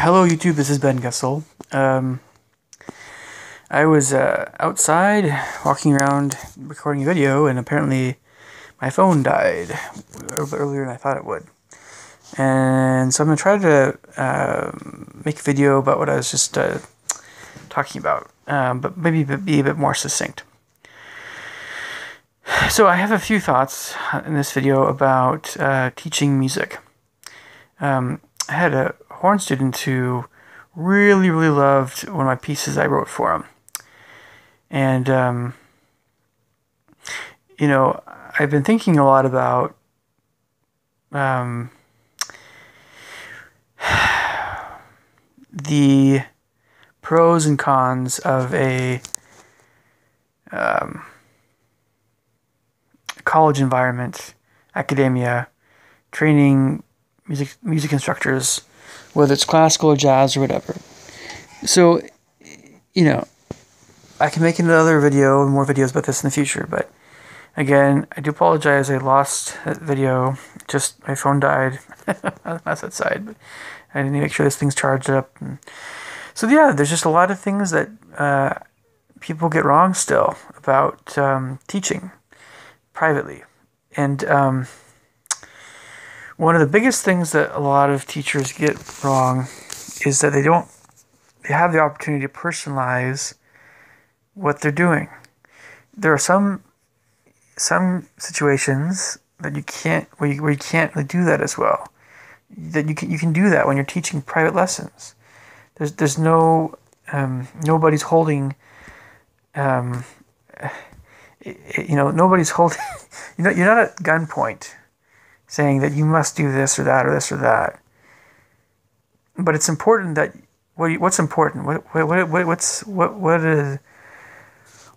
Hello YouTube, this is Ben Gessel. I was outside walking around recording a video, and apparently my phone died a little bit earlier than I thought it would. And so I'm going to try to make a video about what I was just talking about, but maybe be a bit more succinct. So I have a few thoughts in this video about teaching music. I had a horn student who really loved one of my pieces I wrote for him. And, I've been thinking a lot about the pros and cons of a college environment, academia, training music instructors, whether it's classical or jazz or whatever. So, I can make another video and more videos about this in the future, but again, I do apologize. I lost that video. Just my phone died. That's that side, but I need to make sure this thing's charged up. So yeah, there's just a lot of things that people get wrong still about teaching privately. And one of the biggest things that a lot of teachers get wrong is that they have the opportunity to personalize what they're doing. There are some situations that you can't, where you can't really do that as well. That you can do that when you're teaching private lessons. There's no nobody's holding nobody's holding you're not at gunpoint saying that you must do this or that or this or that. But it's important that what's important? What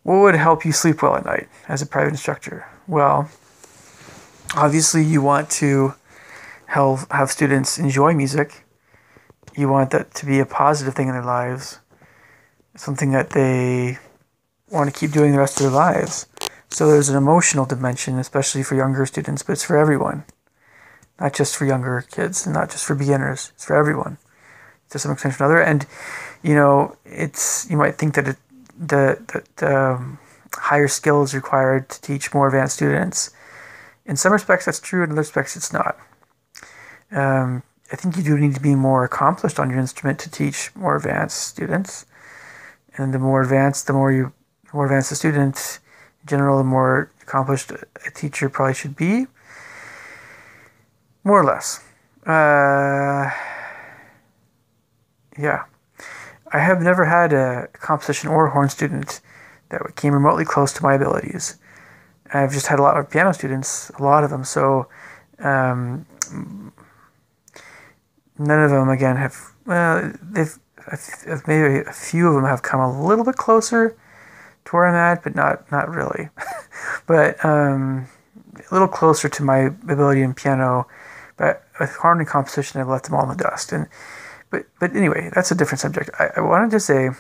would help you sleep well at night as a private instructor? Well, obviously you want to have students enjoy music. You want that to be a positive thing in their lives, something that they want to keep doing the rest of their lives. So there's an emotional dimension, especially for younger students, but it's for everyone. Not just for younger kids and not just for beginners. It's for everyone, to some extent or another. And, you might think that the higher skill is required to teach more advanced students. In some respects, that's true. In other respects, it's not. I think you do need to be more accomplished on your instrument to teach more advanced students. And the more advanced the student, in general, the more accomplished a teacher probably should be. More or less. Yeah. I have never had a composition or horn student that came remotely close to my abilities. I've just had a lot of piano students, a lot of them. So none of them, again, maybe a few of them have come a little bit closer to where I'm at, but not really. But a little closer to my ability in piano. But with horn and composition, I've left them all in the dust. But anyway, that's a different subject. I wanted to say,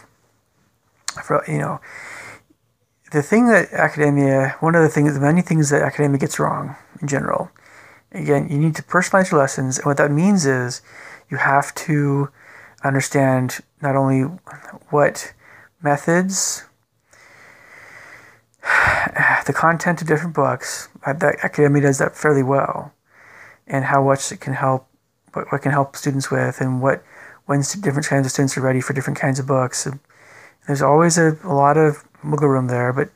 the thing that academia, the many things that academia gets wrong in general. Again, you need to personalize your lessons, and what that means is you have to understand not only what methods, the content of different books, that academia does that fairly well, and how much it can help, what can help students with, and when different kinds of students are ready for different kinds of books. And there's always a lot of wiggle room there, but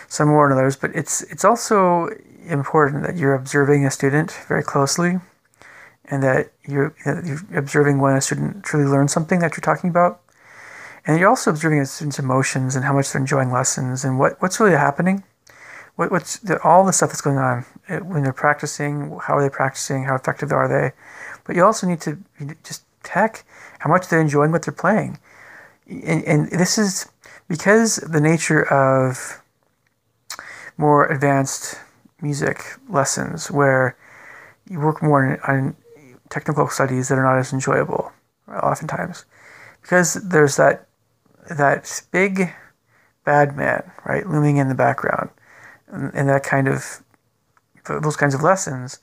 some more than others. But it's also important that you're observing a student very closely, and that you're observing when a student truly learns something that you're talking about. And you're also observing a student's emotions and how much they're enjoying lessons and what's really happening. All the stuff that's going on when they're practicing, how are they practicing, how effective are they. But you also need to just check how much they're enjoying what they're playing. And this is because the nature of more advanced music lessons where you work more on technical studies that are not as enjoyable oftentimes. Because there's that big bad man, right, looming in the background. And that kind of, those kinds of lessons,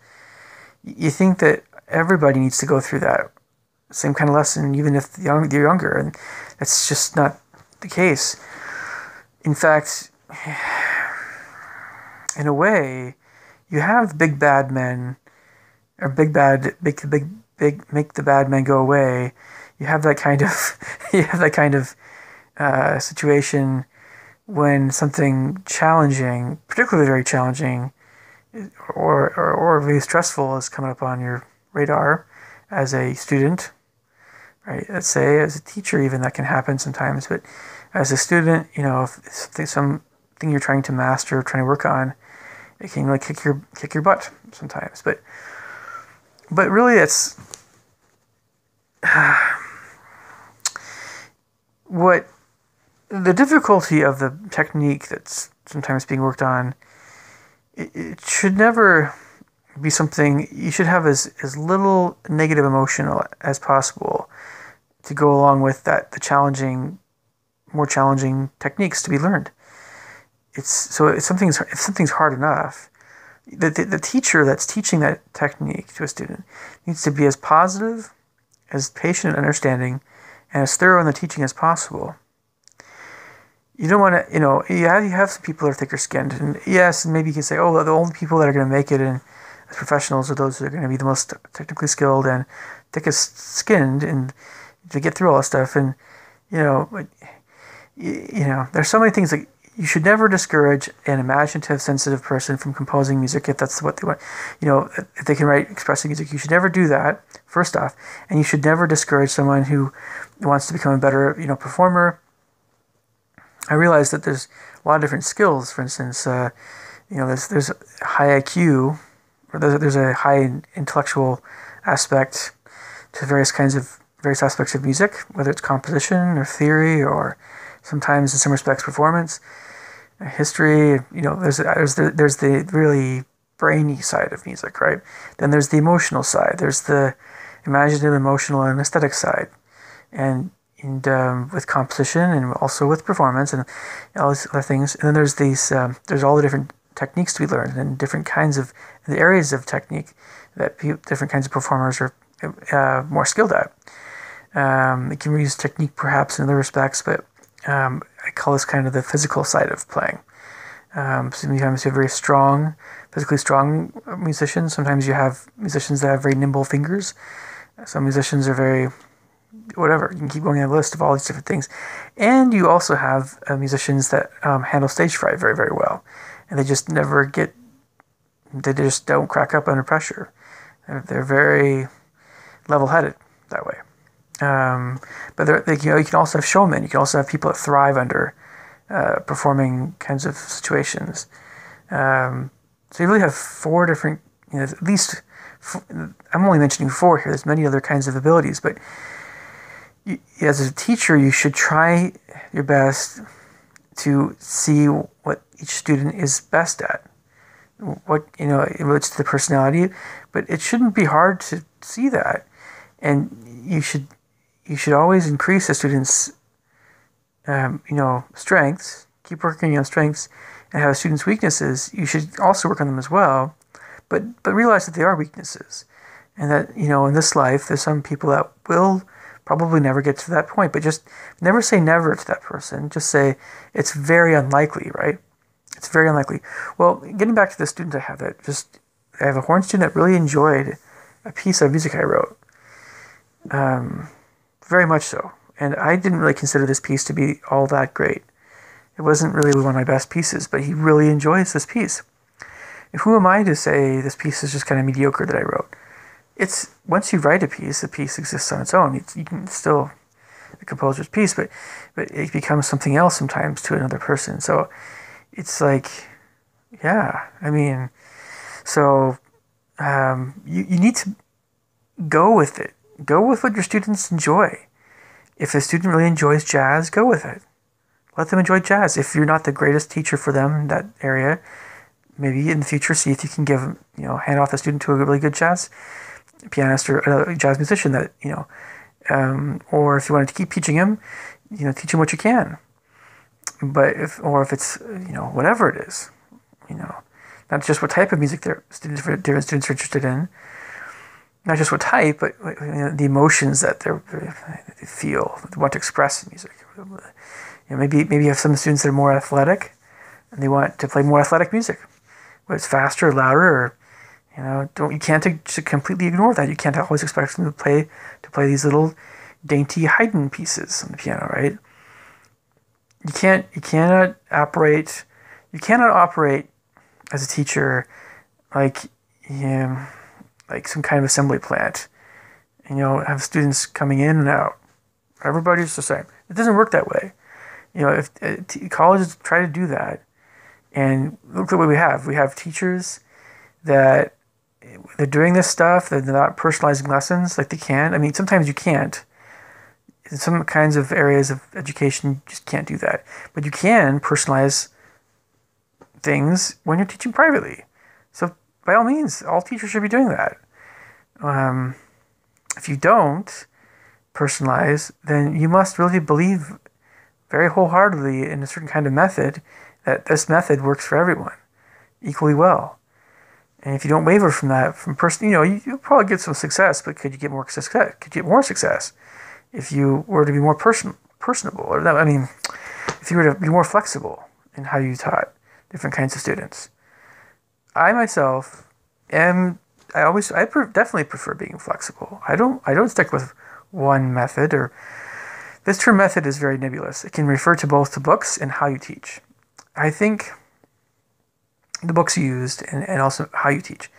you think that everybody needs to go through that same kind of lesson, even if they're younger, and that's just not the case. In fact, in a way, you have big bad men, or big bad, make the bad men go away. You have that kind of, you have that kind of situation when something challenging, particularly very challenging, or really stressful is coming up on your radar as a student, right? Let's say as a teacher, even that can happen sometimes, but as a student, if there's something you're trying to master, trying to work on, it can like kick your butt sometimes. But really, it's what the difficulty of the technique that's sometimes being worked on. It should never be something you should have as little negative emotion as possible to go along with that the more challenging techniques to be learned. If something's hard enough, the teacher that's teaching that technique to a student needs to be as positive, as patient and understanding, and as thorough in the teaching as possible. You don't want to, you have some people that are thicker skinned, and yes, and maybe you can say, oh, the only people that are going to make it in as professionals are those that are going to be the most technically skilled and thickest skinned, and to get through all this stuff. And there's so many things that you should never discourage an imaginative, sensitive person from composing music if that's what they want. If they can write expressive music, you should never do that, first off. And you should never discourage someone who wants to become a better, performer. I realize that there's a lot of different skills. For instance, there's high IQ, or there's a high intellectual aspect to various aspects of music, whether it's composition or theory, or sometimes in some respects performance, history. There's the really brainy side of music, right? Then there's the emotional side. There's the imaginative, emotional, and aesthetic side, and with composition and also with performance and all these other things. And then there's all the different techniques to be learned and different kinds of the areas of technique that different kinds of performers are more skilled at. They can use technique perhaps in other respects, but I call this kind of the physical side of playing. Sometimes you have very physically strong musicians. Sometimes you have musicians that have very nimble fingers. Some musicians are very whatever. You can keep going down the list of all these different things. And you also have musicians that handle stage fright very, very well. And they just don't crack up under pressure. They're very level-headed that way. But you can also have showmen. You can also have people that thrive under performing kinds of situations. So you really have four different, at least, I'm only mentioning four here. There's many other kinds of abilities, but as a teacher, you should try your best to see what each student is best at. It relates to the personality, but it shouldn't be hard to see that. And you should always increase the students' strengths, keep working on strengths, and have students' weaknesses. You should also work on them as well, but realize that they are weaknesses, and that in this life there's some people that will probably never get to that point. But just never say never to that person. Just say it's very unlikely, right? It's very unlikely. Well, getting back to the student I have I have a horn student that really enjoyed a piece of music I wrote. Very much so. And I didn't really consider this piece to be all that great. It wasn't really one of my best pieces, but he really enjoys this piece. And who am I to say this piece is just kind of mediocre that I wrote? It's once you write a piece, the piece exists on its own. You can still the composer's piece, but it becomes something else sometimes to another person. So it's like, yeah, I mean, so you need to go with it. Go with what your students enjoy. If a student really enjoys jazz, go with it. Let them enjoy jazz. If you're not the greatest teacher for them in that area, maybe in the future see if you can hand off the student to a really good jazz pianist or a jazz musician that, or if you wanted to keep teaching him, teach him what you can. But if it's, whatever it is, not just what type of music different students are interested in. not just what type, but the emotions that they feel, they want to express in music. Maybe you have some students that are more athletic, and they want to play more athletic music, whether it's faster or louder, or you can't completely ignore that. You can't always expect them to play these little dainty Haydn pieces on the piano, right? You cannot operate as a teacher like some kind of assembly plant, and have students coming in and out. Everybody's the same. It doesn't work that way. If colleges try to do that, and look at what we have. We have teachers that they're doing this stuff, they're not personalizing lessons like they can. I mean, sometimes you can't. In some kinds of areas of education, you just can't do that. But you can personalize things when you're teaching privately. So by all means, all teachers should be doing that. If you don't personalize, then you must really believe very wholeheartedly in a certain kind of method, that this method works for everyone equally well. And if you don't waver from that, you'll probably get some success, but could you get more success? Could you get more success if you were to be more personable? Or if you were to be more flexible in how you taught different kinds of students. I myself definitely prefer being flexible. I don't stick with one method, or this term method is very nebulous. It can refer to both the books and how you teach. I think the books you used and also how you teach.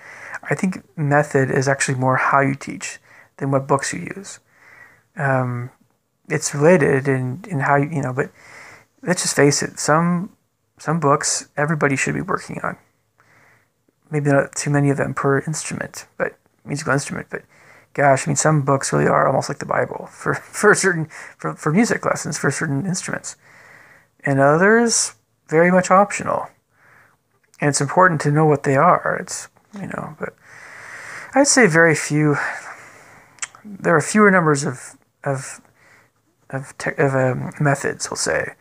I think method is actually more how you teach than what books you use. It's related in how but let's just face it. Some books everybody should be working on. Maybe not too many of them per musical instrument, but gosh, I mean, some books really are almost like the Bible for music lessons for certain instruments, and others very much optional. And it's important to know what they are. But I'd say very few. There are fewer numbers of methods. We'll say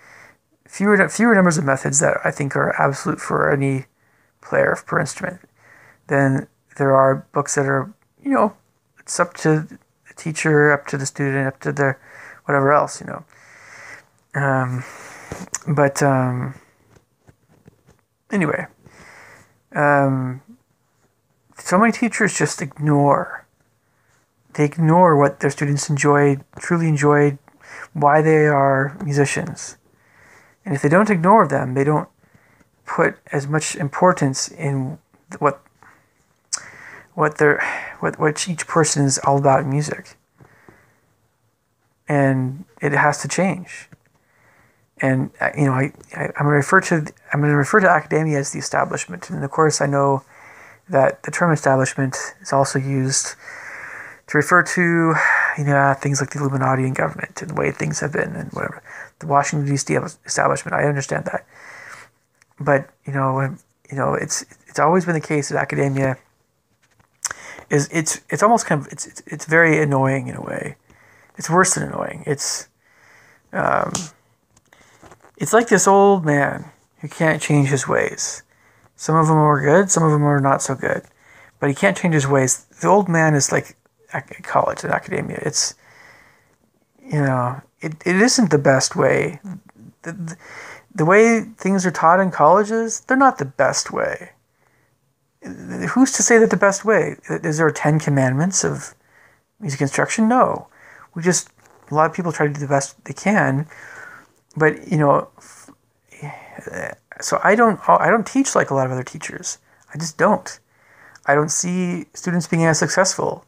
fewer numbers of methods that I think are absolute for any player per instrument than there are books that are it's up to the teacher, up to the student, up to the whatever else. Anyway. So many teachers just ignore. They ignore what their students truly enjoyed, why they are musicians. And if they don't ignore them, they don't put as much importance in what each person is all about in music. And it has to change. And I'm going to refer to academia as the establishment, and of course I know that the term establishment is also used to refer to things like the Illuminati and government and the way things have been and whatever. The Washington D.C. establishment, I understand that, but it's always been the case that academia it's almost kind of it's very annoying in a way. It's worse than annoying. It's like this old man who can't change his ways. Some of them are good, some of them are not so good. But he can't change his ways. The old man is like college and academia. It's, it isn't the best way. The way things are taught in colleges, they're not the best way. Who's to say that the best way? Is there 10 commandments of music instruction? No. A lot of people try to do the best they can. But, so I don't teach like a lot of other teachers. I just don't. I don't see students being as successful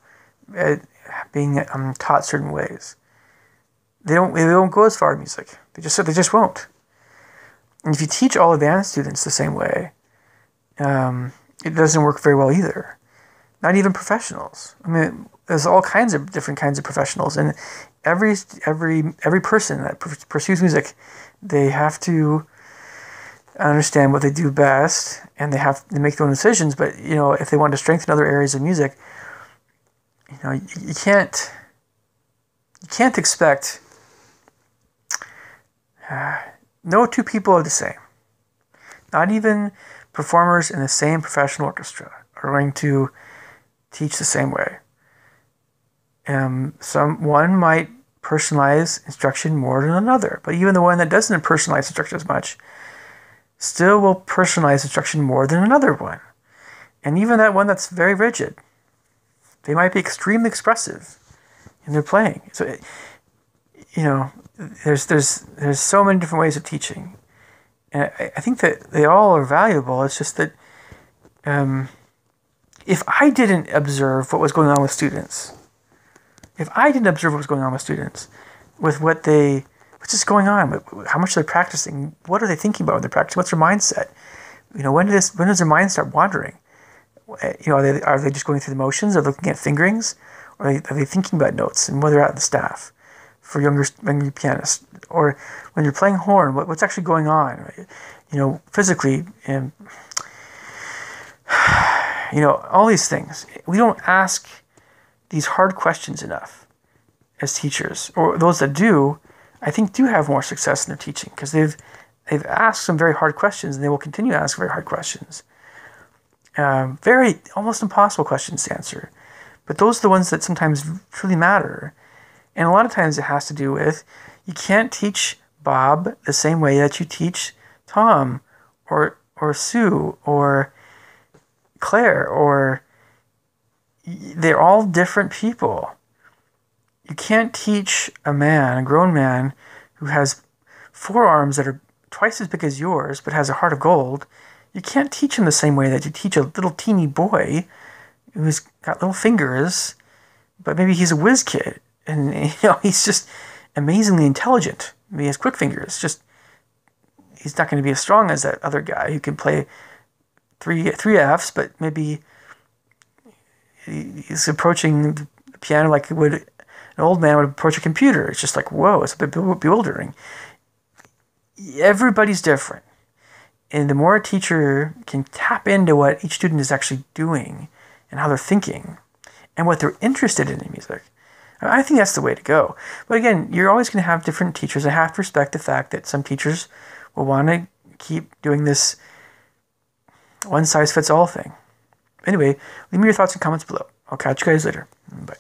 at being taught certain ways. They don't go as far in music. They just won't. And if you teach all advanced students the same way, it doesn't work very well either. Not even professionals. I mean, there's all kinds of different kinds of professionals, and every person that pursues music, they have to understand what they do best, and they have to make their own decisions. But if they want to strengthen other areas of music, you can't expect. No two people are the same. Not even performers in the same professional orchestra are going to teach the same way. One might personalize instruction more than another, but even the one that doesn't personalize instruction as much still will personalize instruction more than another one. And even that one that's very rigid, they might be extremely expressive in their playing. So, there's so many different ways of teaching, and I think that they all are valuable. It's just that if I didn't observe what was going on with students, what's just going on, how much they're practicing, what are they thinking about when they're practicing, what's their mindset? When does their mind start wandering? Are they just going through the motions? Are they looking at fingerings? Or are they thinking about notes and where they're at in the staff for younger pianists? Or when you're playing horn, what's actually going on? Right? Physically, and all these things. We don't ask these hard questions enough as teachers, or those that do, I think do have more success in their teaching because they've asked some very hard questions, and they will continue to ask very hard questions. Very almost impossible questions to answer, but those are the ones that sometimes truly matter. And a lot of times it has to do with, you can't teach Bob the same way that you teach Tom or Sue or Claire, or they're all different people. You can't teach a grown man who has forearms that are twice as big as yours but has a heart of gold. You can't teach him the same way that you teach a little teeny boy who's got little fingers, but maybe he's a whiz kid and he's just amazingly intelligent. Maybe he has quick fingers. Just he's not going to be as strong as that other guy who can play three Fs, but maybe he's approaching the piano like an old man would approach a computer. It's just like, whoa, it's a bit bewildering. Everybody's different. And the more a teacher can tap into what each student is actually doing and how they're thinking and what they're interested in music, I think that's the way to go. But again, you're always going to have different teachers. I have to respect the fact that some teachers will want to keep doing this one-size-fits-all thing. Anyway, leave me your thoughts and comments below. I'll catch you guys later. Bye.